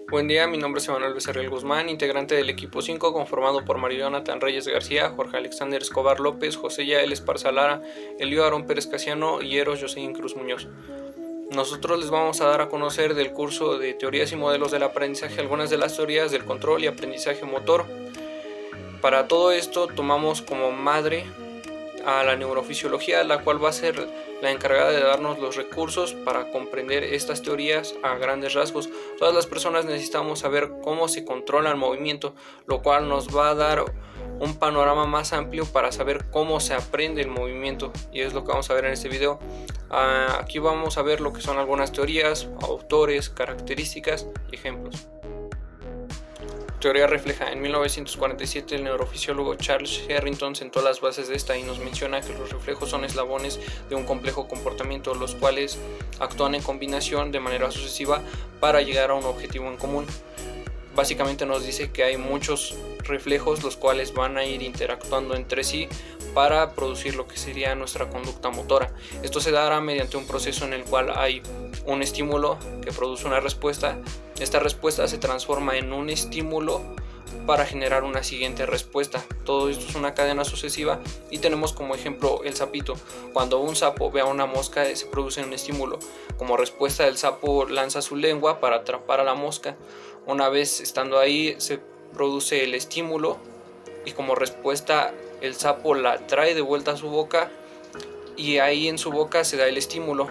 Buen día, mi nombre es Emanuel Becerril Guzmán, integrante del equipo 5 conformado por Mario Jonathan Reyes García, Jorge Alexander Escobar López, José Yael Esparza Lara, Elio Aarón Pérez Casiano y Eros Joseín Cruz Muñoz. Nosotros les vamos a dar a conocer del curso de teorías y modelos del aprendizaje algunas de las teorías del control y aprendizaje motor. Para todo esto tomamos como madre a la neurofisiología, la cual va a ser la encargada de darnos los recursos para comprender estas teorías a grandes rasgos. Todas las personas necesitamos saber cómo se controla el movimiento, lo cual nos va a dar un panorama más amplio para saber cómo se aprende el movimiento, y es lo que vamos a ver en este video. Aquí vamos a ver lo que son algunas teorías, autores, características y ejemplos. Teoría refleja. En 1947 el neurofisiólogo Charles Harrington sentó las bases de esta y nos menciona que los reflejos son eslabones de un complejo comportamiento, los cuales actúan en combinación de manera sucesiva para llegar a un objetivo en común. Básicamente nos dice que hay muchos reflejos los cuales van a ir interactuando entre sí para producir lo que sería nuestra conducta motora. Esto se dará mediante un proceso en el cual hay un estímulo que produce una respuesta. Esta respuesta se transforma en un estímulo para generar una siguiente respuesta. Todo esto es una cadena sucesiva y tenemos como ejemplo el sapito. Cuando un sapo ve a una mosca se produce un estímulo. Como respuesta el sapo lanza su lengua para atrapar a la mosca. Una vez estando ahí se produce el estímulo y como respuesta el sapo la trae de vuelta a su boca y ahí en su boca se da el estímulo.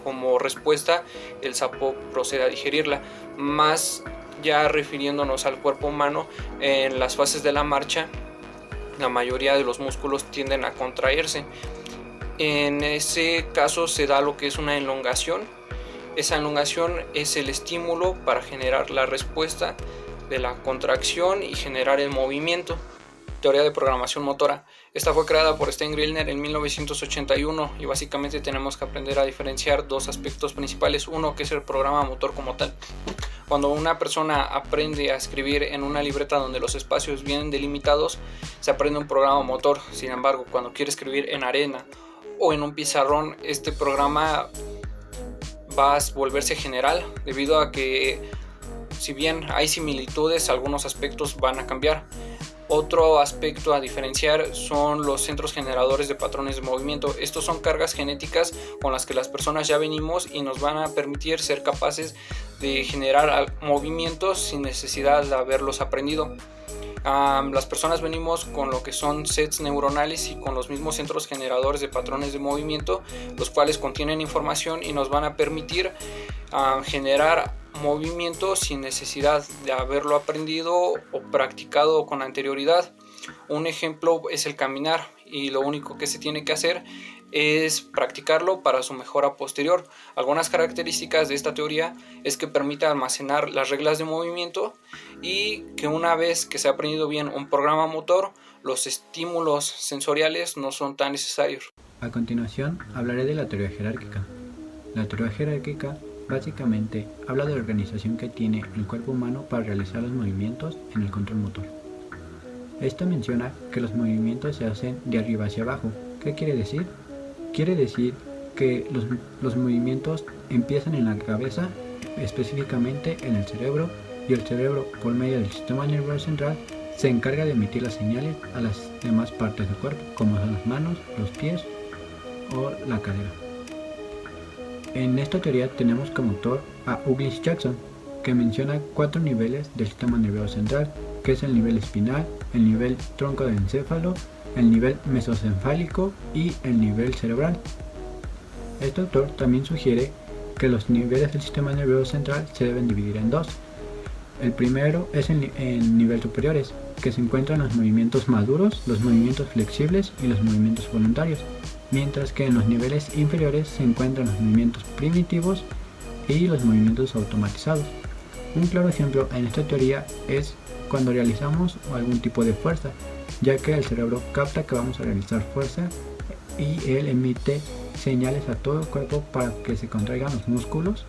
Como respuesta el sapo procede a digerirla. Más ya refiriéndonos al cuerpo humano, en las fases de la marcha la mayoría de los músculos tienden a contraerse. En ese caso se da lo que es una elongación. Esa elongación es el estímulo para generar la respuesta de la contracción y generar el movimiento. Teoría de programación motora. Esta fue creada por Stein Grillner en 1981 y básicamente tenemos que aprender a diferenciar dos aspectos principales. Uno, que es el programa motor como tal. Cuando una persona aprende a escribir en una libreta donde los espacios vienen delimitados, se aprende un programa motor. Sin embargo, cuando quiere escribir en arena o en un pizarrón, este programa va a volverse general debido a que, si bien hay similitudes, algunos aspectos van a cambiar. Otro aspecto a diferenciar son los centros generadores de patrones de movimiento. Estos son cargas genéticas con las que las personas ya venimos y nos van a permitir ser capaces de generar movimientos sin necesidad de haberlos aprendido. Las personas venimos con lo que son sets neuronales y con los mismos centros generadores de patrones de movimiento, los cuales contienen información y nos van a permitir generar movimiento sin necesidad de haberlo aprendido o practicado con anterioridad. Un ejemplo es el caminar, y lo único que se tiene que hacer es practicarlo para su mejora posterior. Algunas características de esta teoría es que permite almacenar las reglas de movimiento y que una vez que se ha aprendido bien un programa motor, los estímulos sensoriales no son tan necesarios. A continuación hablaré de la teoría jerárquica. La teoría jerárquica básicamente habla de la organización que tiene el cuerpo humano para realizar los movimientos en el control motor. Esto menciona que los movimientos se hacen de arriba hacia abajo. ¿Qué quiere decir? Quiere decir que los movimientos empiezan en la cabeza, específicamente en el cerebro, y el cerebro, por medio del sistema nervioso central, se encarga de emitir las señales a las demás partes del cuerpo, como son las manos, los pies o la cadera. En esta teoría tenemos como autor a Douglas Jackson, que menciona 4 niveles del sistema nervioso central, que es el nivel espinal, el nivel tronco del encéfalo, el nivel mesencefálico y el nivel cerebral. Este autor también sugiere que los niveles del sistema nervioso central se deben dividir en dos. El primero es en niveles superiores, que se encuentran los movimientos maduros, los movimientos flexibles y los movimientos voluntarios, mientras que en los niveles inferiores se encuentran los movimientos primitivos y los movimientos automatizados. Un claro ejemplo en esta teoría es cuando realizamos algún tipo de fuerza, ya que el cerebro capta que vamos a realizar fuerza y él emite señales a todo el cuerpo para que se contraigan los músculos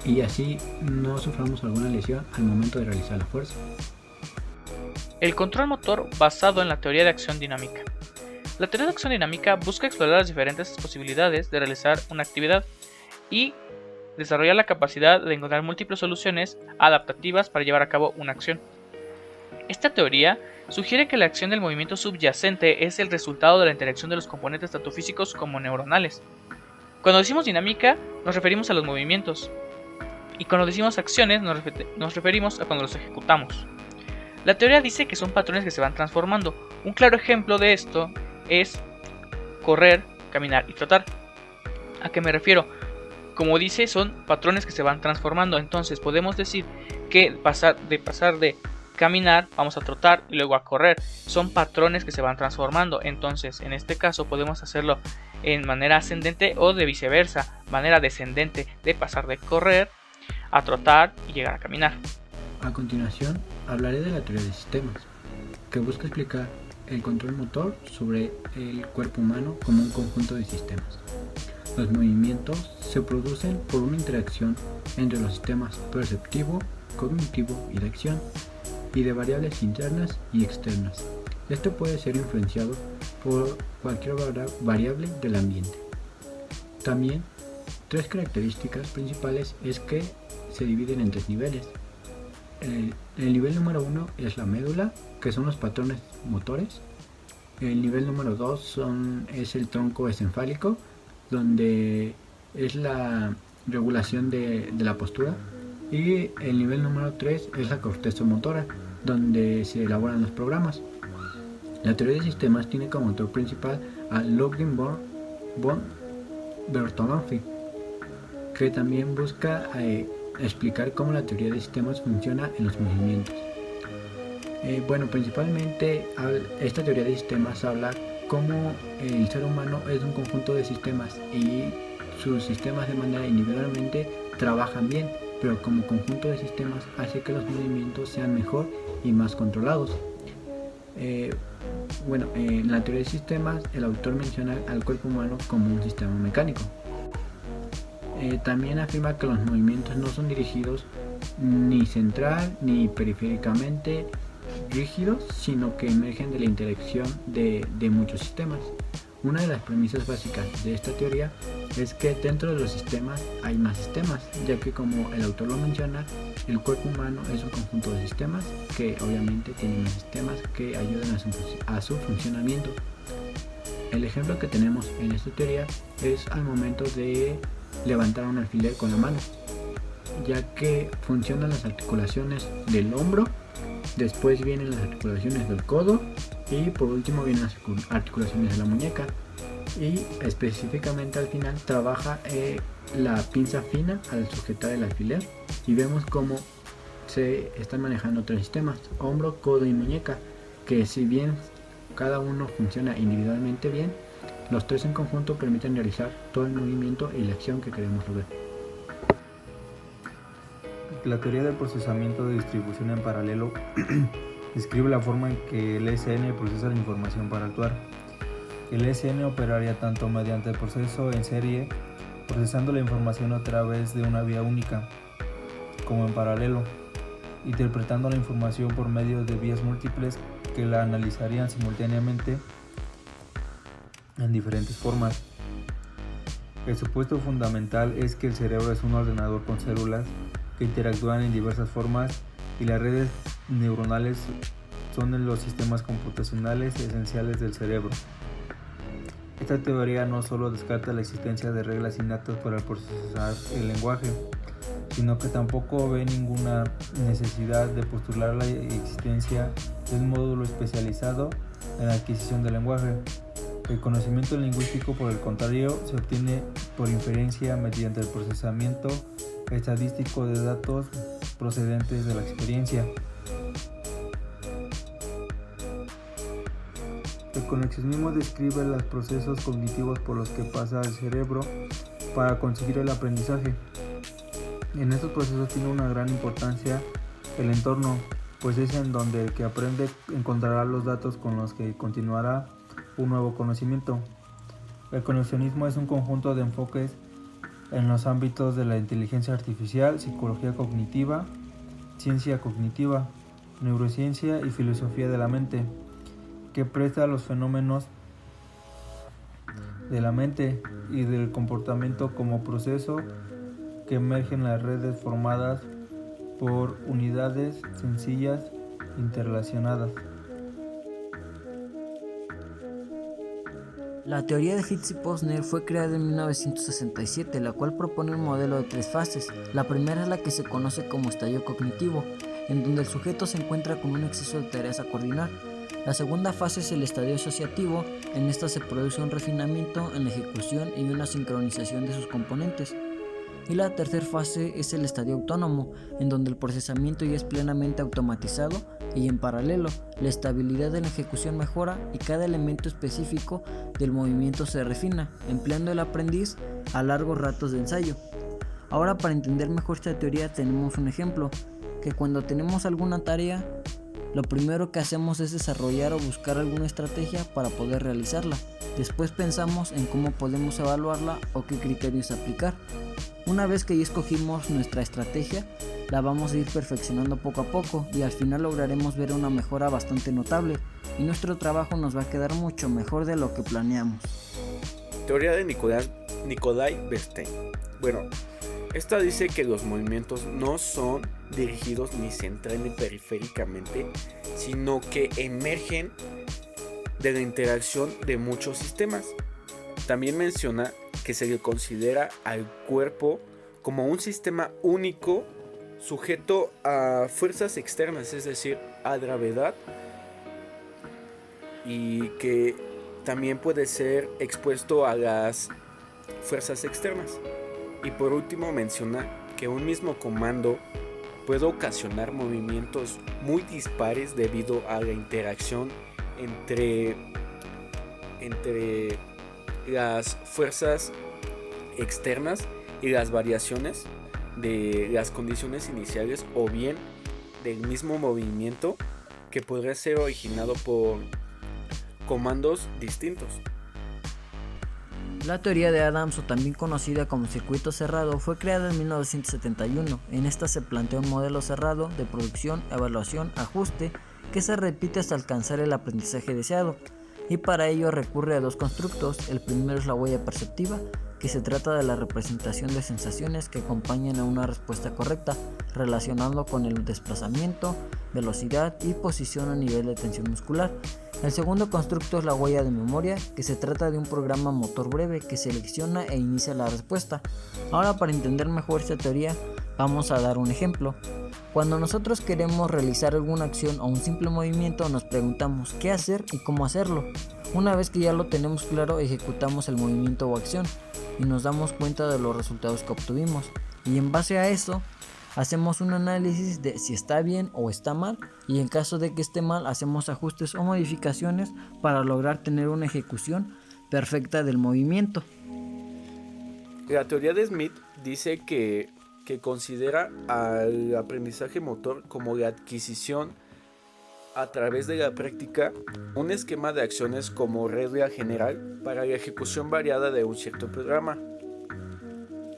y así no suframos alguna lesión al momento de realizar la fuerza. El control motor basado en la teoría de acción dinámica. La teoría de acción dinámica busca explorar las diferentes posibilidades de realizar una actividad y desarrollar la capacidad de encontrar múltiples soluciones adaptativas para llevar a cabo una acción. Esta teoría sugiere que la acción del movimiento subyacente es el resultado de la interacción de los componentes tanto físicos como neuronales. Cuando decimos dinámica, nos referimos a los movimientos, y cuando decimos acciones, nos referimos a cuando los ejecutamos. La teoría dice que son patrones que se van transformando. Un claro ejemplo de esto es correr, caminar y trotar. ¿A qué me refiero? Como dice, son patrones que se van transformando. Entonces podemos decir que pasar de caminar, vamos a trotar y luego a correr. Son patrones que se van transformando. Entonces, en este caso podemos hacerlo en manera ascendente o de viceversa, manera descendente, de pasar de correr a trotar y llegar a caminar. A continuación, hablaré de la teoría de sistemas, que busca explicar el control motor sobre el cuerpo humano como un conjunto de sistemas. Los movimientos se producen por una interacción entre los sistemas perceptivo, cognitivo y de acción, y de variables internas y externas. Esto puede ser influenciado por cualquier variable del ambiente. También, tres características principales es que se dividen en tres niveles. El nivel número 1 es la médula, que son los patrones motores. El nivel número 2 es el tronco encefálico, donde es la regulación de la postura. Y el nivel número 3 es la corteza motora, donde se elaboran los programas. La teoría de sistemas tiene como autor principal a Ludwig von Bertalanffy, que también busca explicar cómo la teoría de sistemas funciona en los movimientos. Principalmente esta teoría de sistemas habla cómo el ser humano es un conjunto de sistemas y sus sistemas de manera individualmente trabajan bien, pero como conjunto de sistemas hace que los movimientos sean mejor y más controlados. En la teoría de sistemas el autor menciona al cuerpo humano como un sistema mecánico. También afirma que los movimientos no son dirigidos ni central ni periféricamente rígidos, sino que emergen de la interacción de muchos sistemas. Una de las premisas básicas de esta teoría es que dentro de los sistemas hay más sistemas, ya que como el autor lo menciona, el cuerpo humano es un conjunto de sistemas que obviamente tienen más sistemas que ayudan a su funcionamiento. El ejemplo que tenemos en esta teoría es al momento de levantar un alfiler con la mano, ya que funcionan las articulaciones del hombro, después vienen las articulaciones del codo y por último vienen las articulaciones de la muñeca, y específicamente al final trabaja la pinza fina al sujetar el alfiler, y vemos cómo se están manejando tres sistemas: hombro, codo y muñeca, que si bien cada uno funciona individualmente bien, los tres en conjunto permiten realizar todo el movimiento y la acción que queremos lograr. La teoría del procesamiento de distribución en paralelo describe la forma en que el ESN procesa la información para actuar. El ESN operaría tanto mediante el proceso en serie, procesando la información a través de una vía única, como en paralelo, interpretando la información por medio de vías múltiples que la analizarían simultáneamente en diferentes formas. El supuesto fundamental es que el cerebro es un ordenador con células que interactúan en diversas formas, y las redes neuronales son los sistemas computacionales esenciales del cerebro. Esta teoría no solo descarta la existencia de reglas innatas para procesar el lenguaje, sino que tampoco ve ninguna necesidad de postular la existencia de un módulo especializado en la adquisición del lenguaje. El conocimiento lingüístico, por el contrario, se obtiene por inferencia mediante el procesamiento estadístico de datos procedentes de la experiencia. El conexionismo describe los procesos cognitivos por los que pasa el cerebro para conseguir el aprendizaje. En estos procesos tiene una gran importancia el entorno, pues es en donde el que aprende encontrará los datos con los que continuará un nuevo conocimiento. El conexionismo es un conjunto de enfoques en los ámbitos de la inteligencia artificial, psicología cognitiva, ciencia cognitiva, neurociencia y filosofía de la mente, que presta a los fenómenos de la mente y del comportamiento como proceso que emergen las redes formadas por unidades sencillas interrelacionadas. La teoría de Fitts y Posner fue creada en 1967, la cual propone un modelo de 3 fases. La primera es la que se conoce como estadio cognitivo, en donde el sujeto se encuentra con un exceso de tareas a coordinar. La segunda fase es el estadio asociativo. En esta se produce un refinamiento en la ejecución y una sincronización de sus componentes. Y la tercera fase es el estadio autónomo, en donde el procesamiento ya es plenamente automatizado y en paralelo, la estabilidad de la ejecución mejora y cada elemento específico del movimiento se refina, empleando el aprendiz a largos ratos de ensayo. Ahora, para entender mejor esta teoría tenemos un ejemplo, que cuando tenemos alguna tarea, lo primero que hacemos es desarrollar o buscar alguna estrategia para poder realizarla. Después pensamos en cómo podemos evaluarla o qué criterios aplicar. Una vez que ya escogimos nuestra estrategia, la vamos a ir perfeccionando poco a poco y al final lograremos ver una mejora bastante notable y nuestro trabajo nos va a quedar mucho mejor de lo que planeamos. Teoría de Nikolai Bernstein. Bueno, esta dice que los movimientos no son dirigidos ni se entrenan periféricamente, sino que emergen de la interacción de muchos sistemas. También menciona que se le considera al cuerpo como un sistema único sujeto a fuerzas externas, es decir, a gravedad, y que también puede ser expuesto a las fuerzas externas. Y por último menciona que un mismo comando puede ocasionar movimientos muy dispares debido a la interacción entre las fuerzas externas y las variaciones de las condiciones iniciales, o bien del mismo movimiento que podría ser originado por comandos distintos. La teoría de Adams, o también conocida como circuito cerrado, fue creada en 1971. En esta se plantea un modelo cerrado de producción, evaluación, ajuste, que se repite hasta alcanzar el aprendizaje deseado, y para ello recurre a 2 constructos. El primero es la huella perceptiva, que se trata de la representación de sensaciones que acompañan a una respuesta correcta, relacionando con el desplazamiento, velocidad y posición a nivel de tensión muscular. El segundo constructo es la huella de memoria, que se trata de un programa motor breve que selecciona e inicia la respuesta. Ahora, para entender mejor esta teoría, vamos a dar un ejemplo. Cuando nosotros queremos realizar alguna acción o un simple movimiento, nos preguntamos qué hacer y cómo hacerlo. Una vez que ya lo tenemos claro, ejecutamos el movimiento o acción y nos damos cuenta de los resultados que obtuvimos. Y en base a eso, hacemos un análisis de si está bien o está mal, y en caso de que esté mal, hacemos ajustes o modificaciones para lograr tener una ejecución perfecta del movimiento. La teoría de Smith dice que considera al aprendizaje motor como la adquisición a través de la práctica, un esquema de acciones como regla general para la ejecución variada de un cierto programa.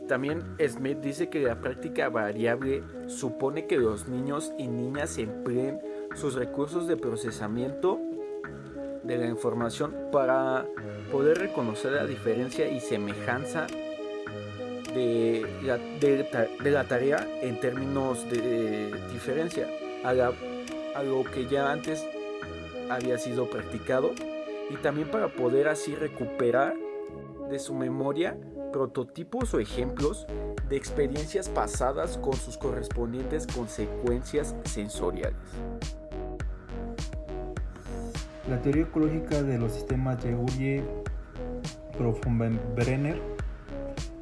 También Smith dice que la práctica variable supone que los niños y niñas empleen sus recursos de procesamiento de la información para poder reconocer la diferencia y semejanza de la tarea en términos de diferencia a lo que ya antes había sido practicado, y también para poder así recuperar de su memoria prototipos o ejemplos de experiencias pasadas con sus correspondientes consecuencias sensoriales. La teoría ecológica de los sistemas de Urye-Bronfenbrenner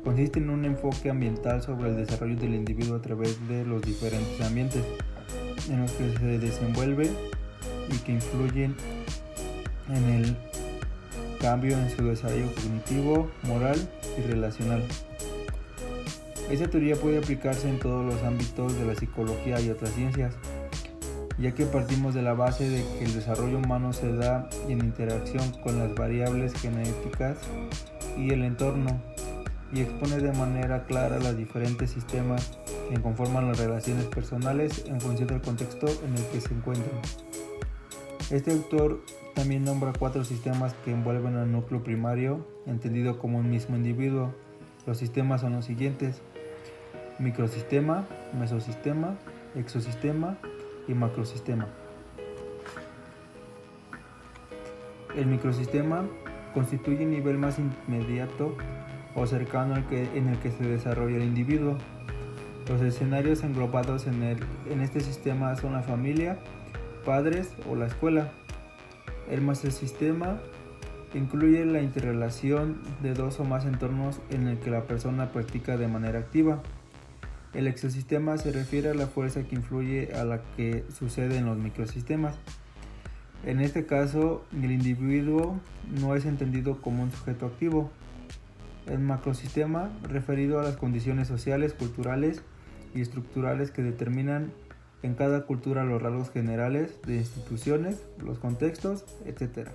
consiste en un enfoque ambiental sobre el desarrollo del individuo a través de los diferentes ambientes en los que se desenvuelve y que influyen en el cambio en su desarrollo cognitivo, moral y relacional. Esta teoría puede aplicarse en todos los ámbitos de la psicología y otras ciencias, ya que partimos de la base de que el desarrollo humano se da en interacción con las variables genéticas y el entorno, y expone de manera clara los diferentes sistemas que conforman las relaciones personales en función del contexto en el que se encuentran. Este autor también nombra 4 sistemas que envuelven al núcleo primario, entendido como un mismo individuo. Los sistemas son los siguientes: microsistema, mesosistema, exosistema y macrosistema. El microsistema constituye el nivel más inmediato o cercano en el que se desarrolla el individuo. Los escenarios englobados en este sistema son la familia, padres o la escuela. El mesosistema incluye la interrelación de dos o más entornos en el que la persona practica de manera activa. El exosistema se refiere a la fuerza que influye a la que sucede en los microsistemas. En este caso, el individuo no es entendido como un sujeto activo. El macrosistema, referido a las condiciones sociales, culturales y estructurales que determinan en cada cultura los rasgos generales de instituciones, los contextos, etc.